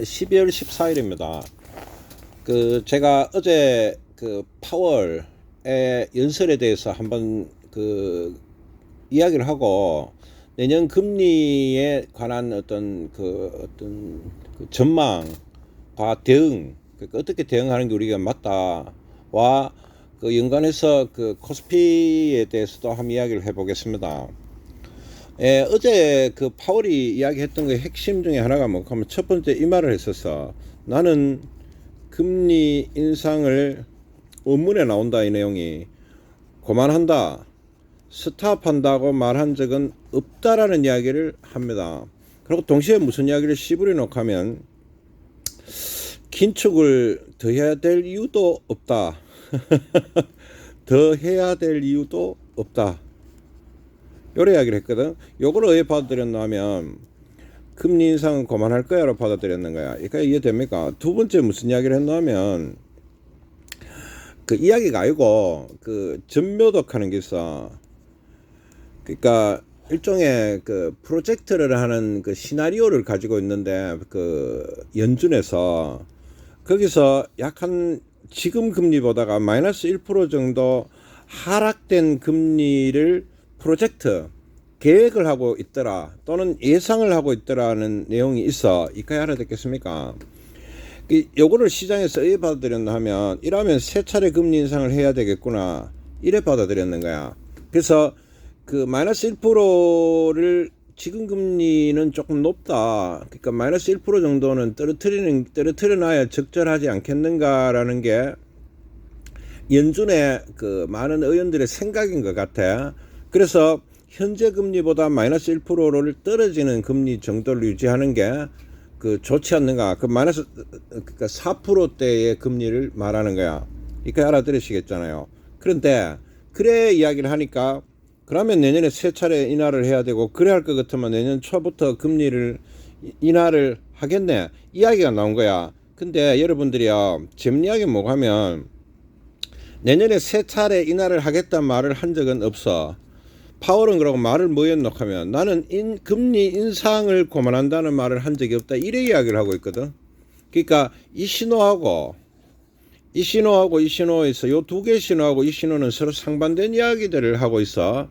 12월 14일입니다. 제가 어제 파월의 연설에 대해서 한번 이야기를 하고 내년 금리에 관한 어떤 전망과 대응, 어떻게 대응하는 게 우리가 맞다와 연관해서 코스피에 대해서도 한번 이야기를 해보겠습니다. 어제 파월이 이야기했던 그 핵심 중에 하나가 뭐 하면 첫 번째 이 말을 했었어. 나는 금리 인상을 원문에 나온다, 이 내용이. 그만한다, 스탑한다고 말한 적은 없다라는 이야기를 합니다. 그리고 동시에 무슨 이야기를 씨부려 놓고 하면 긴축을 더 해야 될 이유도 없다. 더 해야 될 이유도 없다. 요래 이야기를 했거든. 요걸 왜 받아들였냐면 금리 인상은 그만할 거야로 받아들였는 거야. 그러니까 이해됩니까? 두 번째 무슨 이야기를 했냐면 이야기가 아니고 전묘독 하는 게 있어. 그러니까 일종의 프로젝트를 하는 시나리오를 가지고 있는데 연준에서 거기서 약한 지금 금리보다가 마이너스 1% 정도 하락된 금리를 프로젝트 계획을 하고 있더라, 또는 예상을 하고 있더라는 내용이 있어. 이까지 알아듣겠습니까? 요거를 시장에서 왜 받아들였나 하면 이러면 세 차례 금리 인상을 해야 되겠구나, 이래 받아들였는 거야. 그래서 마이너스 1%를 지금 금리는 조금 높다, 그러니까 마이너스 1% 정도는 떨어뜨려놔야 적절하지 않겠는가라는 게 연준의 많은 의원들의 생각인 것 같아. 그래서 현재 금리보다 마이너스 1%를 떨어지는 금리 정도를 유지하는 게 좋지 않는가. 마이너스 4%대의 금리를 말하는 거야. 이렇게 알아들으시겠잖아요. 그런데 그래 이야기를 하니까 그러면 내년에 세 차례 인하를 해야 되고 그래야 할 것 같으면 내년 초부터 금리를 인하를 하겠네, 이야기가 나온 거야. 근데 여러분들이요, 재미있는 뭐가 하면 내년에 세 차례 인하를 하겠다는 말을 한 적은 없어. 파월은 그러고 말을 뭐 했노 하면 나는 금리 인상을 고만한다는 말을 한 적이 없다, 이래 이야기를 하고 있거든. 그러니까 이 신호에서 요 두 개 신호하고 이 신호는 서로 상반된 이야기들을 하고 있어.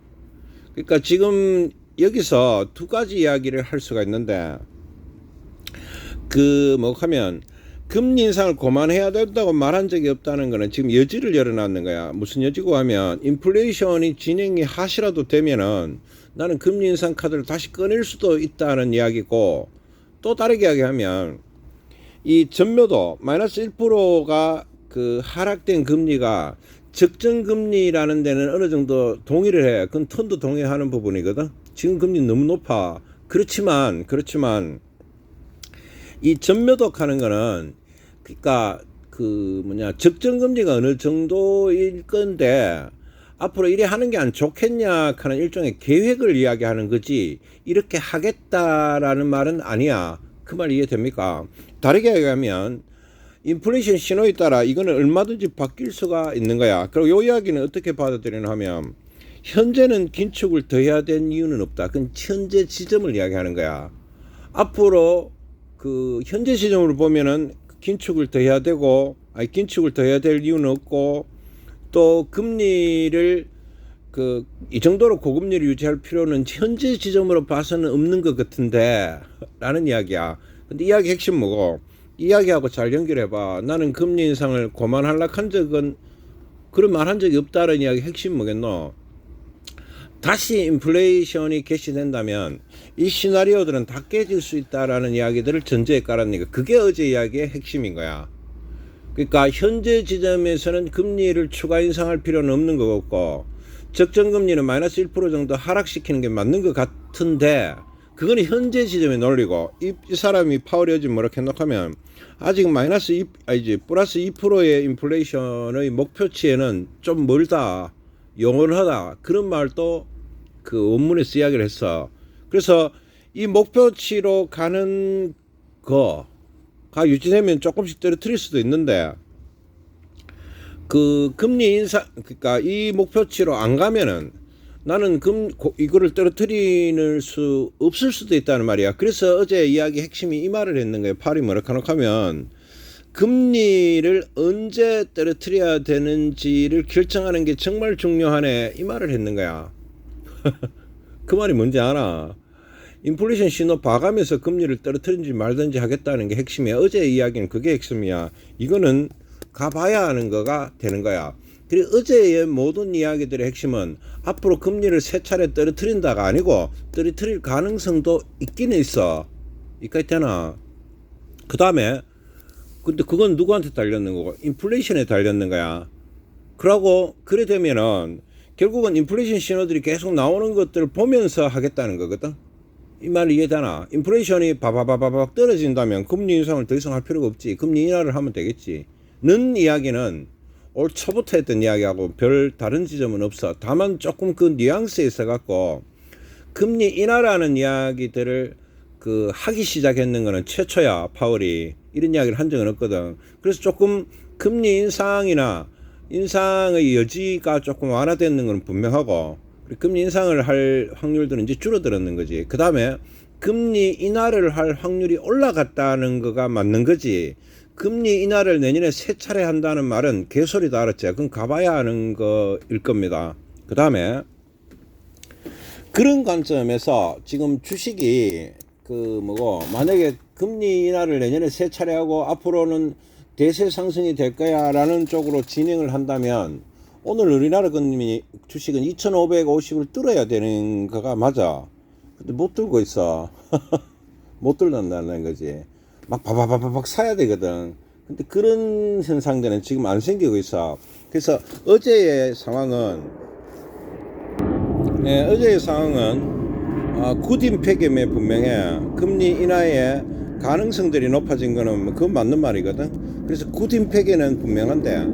그러니까 지금 여기서 두 가지 이야기를 할 수가 있는데 뭐 하면 금리 인상을 그만해야 된다고 말한 적이 없다는 거는 지금 여지를 열어놨는 거야. 무슨 여지고 하면 인플레이션이 진행이 하시라도 되면은 나는 금리 인상 카드를 다시 꺼낼 수도 있다는 이야기고, 또 다르게 이야기하면 이 전묘도 마이너스 1%가 하락된 금리가 적정 금리라는 데는 어느 정도 동의를 해. 그건 턴도 동의하는 부분이거든. 지금 금리 너무 높아. 그렇지만 이 전묘독 하는 거는 그러니까 적정 금리가 어느 정도일 건데 앞으로 이래 하는 게 안 좋겠냐 하는 일종의 계획을 이야기하는 거지, 이렇게 하겠다라는 말은 아니야. 그 말 이해됩니까? 다르게 얘기하면 인플레이션 신호에 따라 이거는 얼마든지 바뀔 수가 있는 거야. 그리고 이 이야기는 어떻게 받아들이냐 하면 현재는 긴축을 더 해야 되는 이유는 없다. 그건 현재 지점을 이야기하는 거야. 앞으로 현재 시점으로 보면은 긴축을 더 해야 되고, 긴축을 더 해야 될 이유는 없고, 또 금리를 이 정도로 고금리를 유지할 필요는 현재 지점으로 봐서는 없는 것 같은데 라는 이야기야. 근데 이야기 핵심 뭐고, 이야기하고 잘 연결해봐. 나는 금리 인상을 그만하려고 한 적은, 그런 말 한 적이 없다는 이야기 핵심 뭐겠노? 다시 인플레이션이 개시된다면 이 시나리오들은 다 깨질 수 있다라는 이야기들을 전제에 깔았으니까 그게 어제 이야기의 핵심인 거야. 그러니까 현재 지점에서는 금리를 추가 인상할 필요는 없는 것 같고, 적정금리는 마이너스 1% 정도 하락시키는 게 맞는 것 같은데, 그거는 현재 지점의 논리고, 이 사람이 파월이 어제 뭐라 해놓으면 아직 플러스 2%의 인플레이션의 목표치에는 좀 멀다, 영원하다, 그런 말도 원문에서 이야기를 했어. 그래서 이 목표치로 가는 거가 유지되면 조금씩 떨어뜨릴 수도 있는데, 금리 인상, 그러니까 이 목표치로 안 가면은 나는 이거를 떨어뜨릴 수 없을 수도 있다는 말이야. 그래서 어제 이야기 핵심이 이 말을 했는 거예요. 팔이 뭐라카노하면 금리를 언제 떨어뜨려야 되는지를 결정하는 게 정말 중요하네. 이 말을 했는 거야. 그 말이 뭔지 알아? 인플레이션 신호 봐가면서 금리를 떨어뜨린지 말든지 하겠다는 게 핵심이야. 어제 이야기는 그게 핵심이야. 이거는 가봐야 하는 거가 되는 거야. 그리고 어제의 모든 이야기들의 핵심은 앞으로 금리를 세 차례 떨어뜨린다가 아니고 떨어뜨릴 가능성도 있기는 있어. 이까지 되나? 그 다음에 근데 그건 누구한테 달렸는 거고? 인플레이션에 달렸는 거야. 그러고 그래 되면은 결국은 인플레이션 신호들이 계속 나오는 것들을 보면서 하겠다는 거거든. 이 말 이해되나? 인플레이션이 바바바바박 떨어진다면 금리 인상을 더 이상 할 필요가 없지. 금리 인하를 하면 되겠지. 는 이야기는 올 초부터 했던 이야기하고 별 다른 지점은 없어. 다만 조금 그 뉘앙스에 있어 갖고 금리 인하라는 이야기들을 하기 시작했는 거는 최초야. 파월이 이런 이야기를 한 적은 없거든. 그래서 조금 금리 인상의 여지가 조금 완화되는 건 분명하고, 금리 인상을 할 확률들은 이제 줄어들었는 거지. 그 다음에 금리 인하를 할 확률이 올라갔다는 거가 맞는 거지. 금리 인하를 내년에 세 차례 한다는 말은 개소리다, 알았지? 그건 가봐야 하는 거일 겁니다. 그 다음에 그런 관점에서 지금 주식이 만약에 금리 인하를 내년에 세 차례 하고 앞으로는 대세 상승이 될 거야 라는 쪽으로 진행을 한다면 오늘 우리나라 금리 주식은 2550을 뚫어야 되는 거가 맞아. 근데 못 뚫고 있어. 못 뚫는다는 거지. 막 바바바바박 사야 되거든. 근데 그런 현상들은 지금 안 생기고 있어. 그래서 어제의 상황은 굿인 패겸에 분명해. 금리 인하의 가능성들이 높아진 거는 그건 맞는 말이거든. 그래서 굿인 패기는 분명한데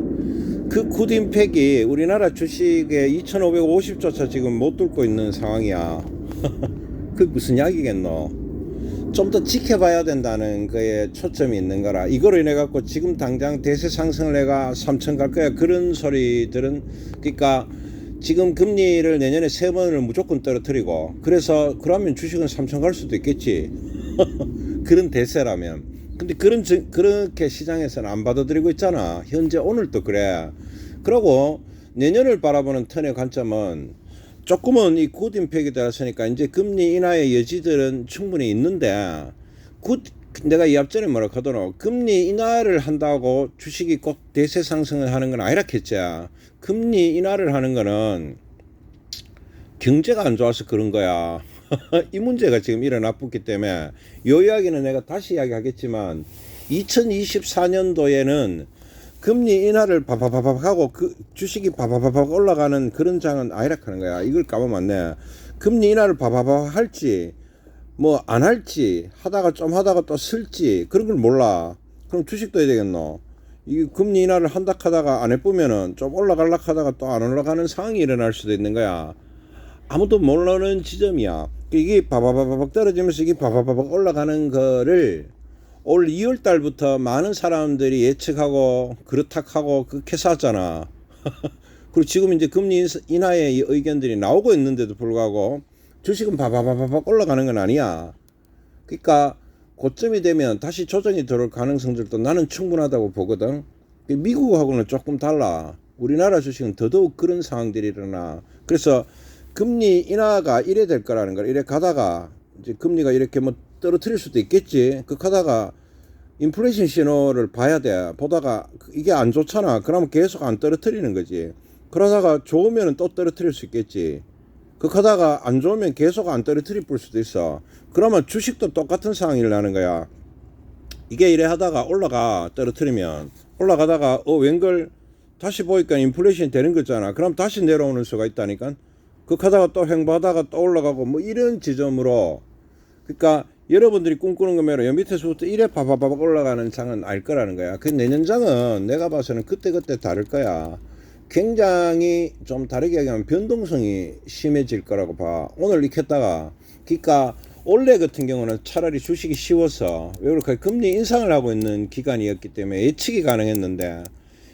그 굿인 패기 우리나라 주식의 2550조차 지금 못 뚫고 있는 상황이야. 그게 무슨 이야기겠노? 좀 더 지켜봐야 된다는 거에 초점이 있는 거라. 이거로 인해 갖고 지금 당장 대세 상승을 내가 3천 갈 거야 그런 소리들은, 그러니까 지금 금리를 내년에 3번을 무조건 떨어뜨리고 그래서 그러면 주식은 3천 갈 수도 있겠지. 그런 대세라면. 근데 그렇게 시장에서는 안 받아들이고 있잖아. 현재 오늘도 그래. 그러고 내년을 바라보는 턴의 관점은 조금은 이 굿 임팩이 들었으니까 이제 금리 인하의 여지들은 충분히 있는데, 내가 이 앞전에 뭐라 하더라. 금리 인하를 한다고 주식이 꼭 대세 상승을 하는 건 아니라겠지. 금리 인하를 하는 거는 경제가 안 좋아서 그런 거야. 이 문제가 지금 일어났기 때문에 이 이야기는 내가 다시 이야기하겠지만 2024년도에는 금리 인하를 바바바박 하고 주식이 바바바박 올라가는 그런 장은 아니라 하는 거야. 이걸 까보면 안 돼. 금리 인하를 바바바박 할지 뭐 안 할지 하다가 또 쓸지 그런 걸 몰라. 그럼 주식도 해야 되겠노? 이 금리 인하를 한다 하다가 안 해보면은 좀 올라갈라 하다가 또 안 올라가는 상황이 일어날 수도 있는 거야. 아무도 모르는 지점이야. 이게 바바바박 떨어지면서 이게 바바바박 올라가는 거를 올 2월 달부터 많은 사람들이 예측하고 그렇다 하고 그렇게 샀잖아. 그리고 지금 이제 금리 인하의 의견들이 나오고 있는데도 불구하고 주식은 바바바박 올라가는 건 아니야. 그러니까 고점이 되면 다시 조정이 들어올 가능성들도 나는 충분하다고 보거든. 미국하고는 조금 달라. 우리나라 주식은 더더욱 그런 상황들이 일어나. 그래서 금리 인하가 이래 될 거라는 걸 이래 가다가 이제 금리가 이렇게 뭐 떨어뜨릴 수도 있겠지. 그 가다가 인플레이션 신호를 봐야 돼. 보다가 이게 안 좋잖아. 그러면 계속 안 떨어뜨리는 거지. 그러다가 좋으면 또 떨어뜨릴 수 있겠지. 그 가다가 안 좋으면 계속 안 떨어뜨릴 수도 있어. 그러면 주식도 똑같은 상황이 일어나는 거야. 이게 이래 하다가 올라가 떨어뜨리면 올라가다가 웬걸 다시 보니까 인플레이션이 되는 거잖아. 그럼 다시 내려오는 수가 있다니까. 그 하다가 또 횡보하다가 또 올라가고 뭐 이런 지점으로, 그러니까 여러분들이 꿈꾸는 거면 여 밑에서부터 이래 바바바박 올라가는 장은 알 거라는 거야. 그 내년 장은 내가 봐서는 그때그때 다를 거야. 굉장히 좀 다르게 얘기하면 변동성이 심해질 거라고 봐. 오늘 이렇게 했다가, 그러니까 올해 같은 경우는 차라리 주식이 쉬워서 왜 그럴까? 금리 인상을 하고 있는 기간이었기 때문에 예측이 가능했는데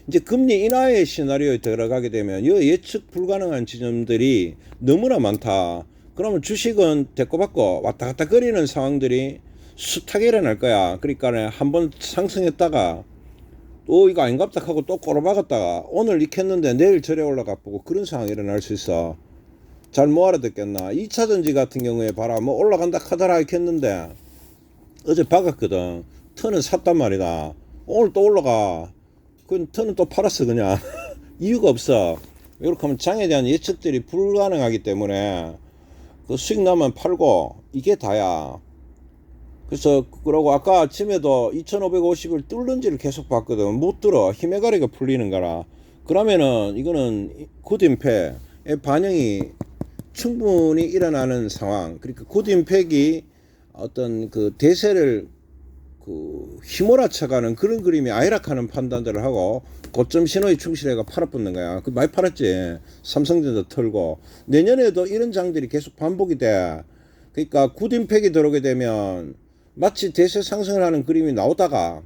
이제 금리 인하의 시나리오에 들어가게 되면 이 예측 불가능한 지점들이 너무나 많다. 그러면 주식은 대꼬받고 왔다 갔다 거리는 상황들이 숱하게 일어날 거야. 그러니까 한번 상승했다가 또 이거 아닌갑다 하고 또 꼬라박았다가 오늘 익혔는데 내일 절에 올라가 보고 그런 상황이 일어날 수 있어. 잘 못 알아듣겠나. 2차전지 같은 경우에 봐라. 뭐 올라간다 카더라 익혔는데 어제 박았거든. 턴은 샀단 말이다. 오늘 또 올라가. 그 턴은 또 팔았어 그냥. 이유가 없어. 이렇게 하면 장에 대한 예측들이 불가능하기 때문에 그 수익 나면 팔고 이게 다야. 그래서 그러고 아까 아침에도 2550을 뚫는지를 계속 봤거든. 못 들어. 힘의 가리가 풀리는 거라. 그러면은 이거는 굿임팩의 반영이 충분히 일어나는 상황. 그러니까 굿임팩이 어떤 그 대세를 그 휘몰아쳐가는 그런 그림이 아이락하는 판단들을 하고 고점 신호에 충실해가 팔아붙는 거야. 그 많이 팔았지. 삼성전자 털고 내년에도 이런 장들이 계속 반복이 돼. 그러니까 굿임팩이 들어오게 되면 마치 대세 상승을 하는 그림이 나오다가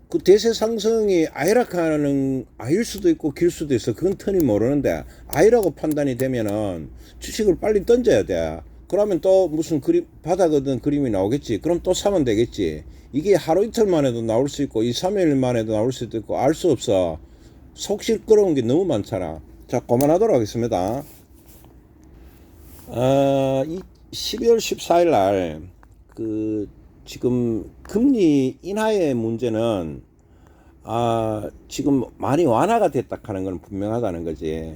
그 대세 상승이 아이락하는 아일 수도 있고 길 수도 있어. 그건 터니 모르는데 아이라고 판단이 되면은 주식을 빨리 던져야 돼. 그러면 또 무슨 그림 바닥거든 그림이 나오겠지. 그럼 또 사면 되겠지. 이게 하루 이틀 만에도 나올 수 있고 2, 3일 만에도 나올 수도 있고 알 수 없어. 속 시끄러운 게 너무 많잖아. 자, 그만하도록 하겠습니다. 12월 14일 날 그 지금 금리 인하의 문제는 지금 많이 완화가 됐다 하는 건 분명하다는 거지.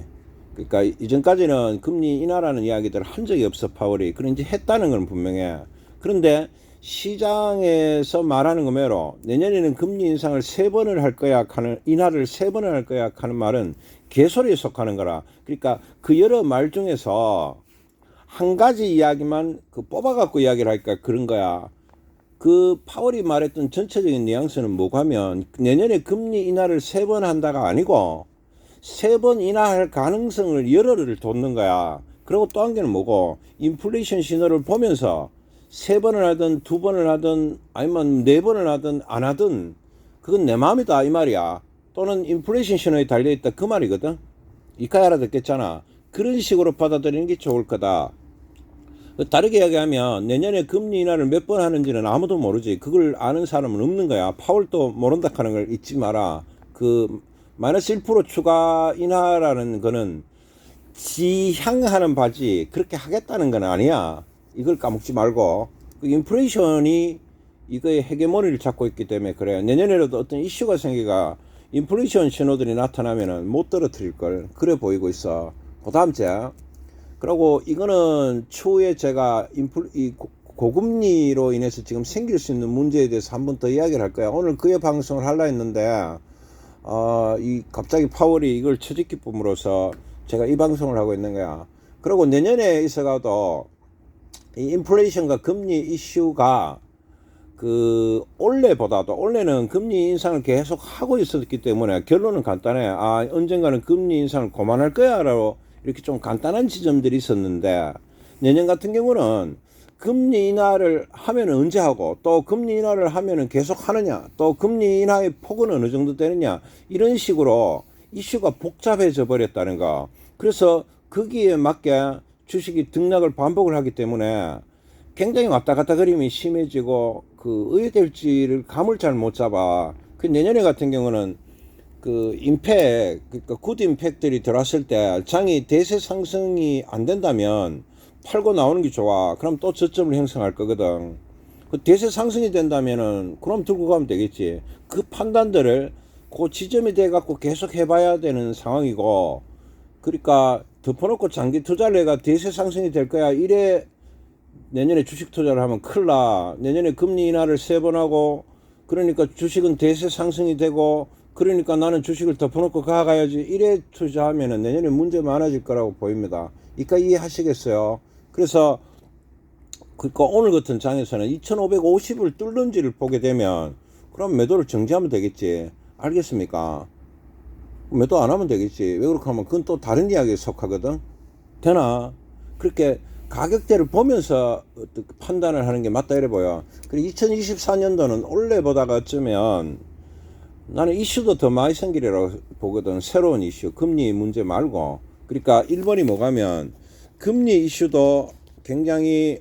그러니까 이전까지는 금리 인하라는 이야기들을 한 적이 없어 파월이. 그런지 했다는 건 분명해. 그런데 시장에서 말하는 거매로 내년에는 금리 인상을 3번을 할 거야 하는 인하를 3번을 할 거야 하는 말은 개소리에 속하는 거라. 그러니까 그 여러 말 중에서 한 가지 이야기만 그 뽑아갖고 이야기를 하니까 그런 거야. 그 파월이 말했던 전체적인 뉘앙스는 뭐가면 내년에 금리 인하를 3번 한다가 아니고 3번 인하할 가능성을 열흘을 돋는 거야. 그리고 또 한 개는 뭐고 인플레이션 신호를 보면서 3번을 하든 2번을 하든 아니면 4번을 하든 안 하든 그건 내 마음이다 이 말이야. 또는 인플레이션 신호에 달려있다 그 말이거든. 이까지 알아듣겠잖아. 그런 식으로 받아들이는 게 좋을 거다. 다르게 이야기하면 내년에 금리 인하를 몇 번 하는지는 아무도 모르지. 그걸 아는 사람은 없는 거야. 파월도 모른다 하는 걸 잊지 마라. 그 마이너스 1% 추가 인하라는 거는 지향하는 바지 그렇게 하겠다는 건 아니야. 이걸 까먹지 말고 그 인플레이션이 이거의 헤게모니를 잡고 있기 때문에 그래요. 내년에라도 어떤 이슈가 생기가 인플레이션 신호들이 나타나면은 못 떨어뜨릴 걸 그래 보이고 있어. 그 다음 째 그리고 이거는 추후에 제가 고금리로 인해서 지금 생길 수 있는 문제에 대해서 한 번 더 이야기를 할 거야. 오늘 그의 방송을 하려 했는데 갑자기 파월이 이걸 처짓기쁨으로써 제가 이 방송을 하고 있는 거야. 그리고 내년에 있어가도 이 인플레이션과 금리 이슈가 그 올해는 금리 인상을 계속 하고 있었기 때문에 결론은 간단해. 언젠가는 금리 인상을 그만할 거야 라고 이렇게 좀 간단한 지점들이 있었는데 내년 같은 경우는 금리 인하를 하면 언제 하고 또 금리 인하를 하면 계속 하느냐 또 금리 인하의 폭은 어느 정도 되느냐 이런 식으로 이슈가 복잡해져 버렸다는 거. 그래서 거기에 맞게 주식이 등락을 반복을 하기 때문에 굉장히 왔다 갔다 그림이 심해지고 그 어떻게 될지를 감을 잘 못 잡아. 그 내년에 같은 경우는 그 임팩, 그러니까 굿 임팩들이 들어왔을 때 장이 대세 상승이 안 된다면 팔고 나오는 게 좋아. 그럼 또 저점을 형성할 거거든. 그 대세 상승이 된다면은 그럼 들고 가면 되겠지. 그 판단들을 그 지점이 돼 갖고 계속 해봐야 되는 상황이고, 그러니까 덮어놓고 장기 투자를 해가 대세 상승이 될 거야. 이래 내년에 주식 투자를 하면 큰일 나. 내년에 금리 인하를 3번 하고, 그러니까 주식은 대세 상승이 되고, 그러니까 나는 주식을 덮어놓고 가야지. 이래 투자하면은 내년에 문제 많아질 거라고 보입니다. 이까 이해하시겠어요? 그래서 그러니까 오늘 같은 장에서는 2550을 뚫는지를 보게 되면 그럼 매도를 정지하면 되겠지. 알겠습니까? 매도 안 하면 되겠지. 왜 그렇게 하면 그건 또 다른 이야기에 속하거든. 되나? 그렇게 가격대를 보면서 판단을 하는 게 맞다 이래 보여. 그리고 2024년도는 올해보다가 어쩌면 나는 이슈도 더 많이 생기리라고 보거든. 새로운 이슈, 금리 문제 말고. 그러니까 1번이 뭐가면 금리 이슈도 굉장히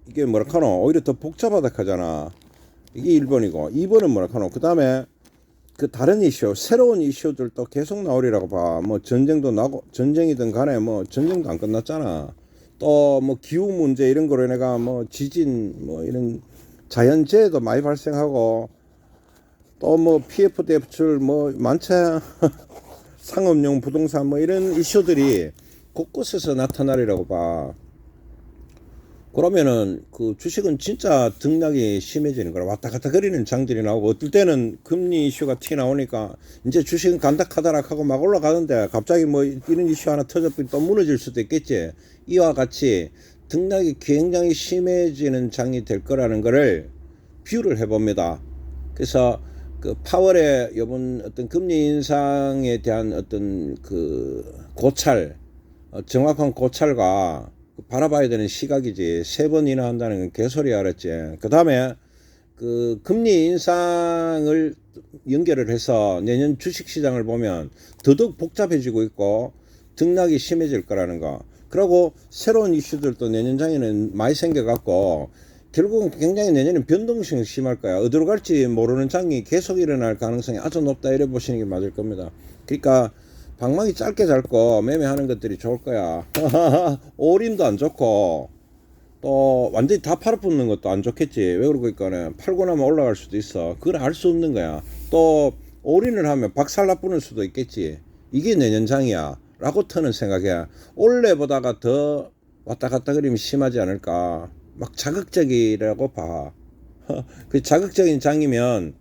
이게 뭐랄까노 오히려 더 복잡하다 하잖아. 이게 1번이고 2번은 뭐랄까노 그 다음에 그 다른 이슈, 새로운 이슈들도 계속 나오리라고 봐. 뭐 전쟁도 나고 전쟁이든 간에 뭐 전쟁도 안 끝났잖아. 또 뭐 기후 문제 이런 거로 내가 뭐 지진 뭐 이런 자연재해도 많이 발생하고 또 뭐 PF 대출 뭐 많지. 상업용 부동산 뭐 이런 이슈들이 곳곳에서 나타나리라고 봐. 그러면은 그 주식은 진짜 등락이 심해지는 거라. 왔다 갔다 거리는 장들이 나오고 어떨 때는 금리 이슈가 튀 나오니까 이제 주식은 간다 카다락 하고 막 올라가는데 갑자기 뭐 이런 이슈 하나 터졌더니 또 무너질 수도 있겠지. 이와 같이 등락이 굉장히 심해지는 장이 될 거라는 거를 비유를 해봅니다. 그래서 그 파월의 이번 어떤 금리 인상에 대한 어떤 그 고찰, 정확한 고찰과 바라봐야 되는 시각이지. 3번이나 한다는 건 개소리 알았지. 그 다음에 그 금리 인상을 연결을 해서 내년 주식시장을 보면 더더욱 복잡해지고 있고 등락이 심해질 거라는 거. 그리고 새로운 이슈들도 내년장에는 많이 생겨갖고 결국은 굉장히 내년엔 변동성이 심할 거야. 어디로 갈지 모르는 장이 계속 일어날 가능성이 아주 높다 이래 보시는 게 맞을 겁니다. 그러니까 방망이 짧게 잡고 매매하는 것들이 좋을 거야. 올인도 안 좋고 또 완전히 다 팔아붙는 것도 안 좋겠지. 왜 그러니까는 팔고 나면 올라갈 수도 있어. 그걸 알 수 없는 거야. 또 올인을 하면 박살나뿌는 수도 있겠지. 이게 내년장이야 라고 터는 생각이야. 올해보다가 더 왔다 갔다 그리면 심하지 않을까. 막 자극적이라고 봐. 그 자극적인 장이면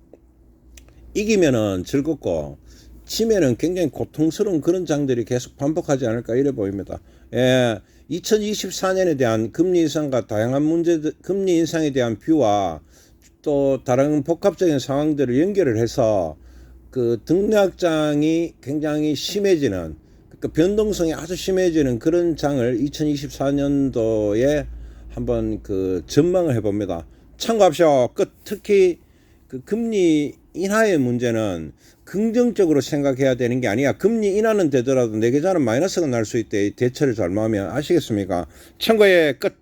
이기면은 즐겁고 치면은 굉장히 고통스러운 그런 장들이 계속 반복하지 않을까 이래 보입니다. 예, 2024년에 대한 금리 인상과 다양한 문제들, 금리 인상에 대한 뷰와 또 다른 복합적인 상황들을 연결을 해서 그 등락장이 굉장히 심해지는, 그러니까 변동성이 아주 심해지는 그런 장을 2024년도에 한번 그 전망을 해봅니다. 참고하십시오. 특히 그 금리 인하의 문제는 긍정적으로 생각해야 되는 게 아니야. 금리 인하는 되더라도 내 계좌는 마이너스가 날 수 있대. 대처를 잘못하면. 아시겠습니까? 참고의 끝.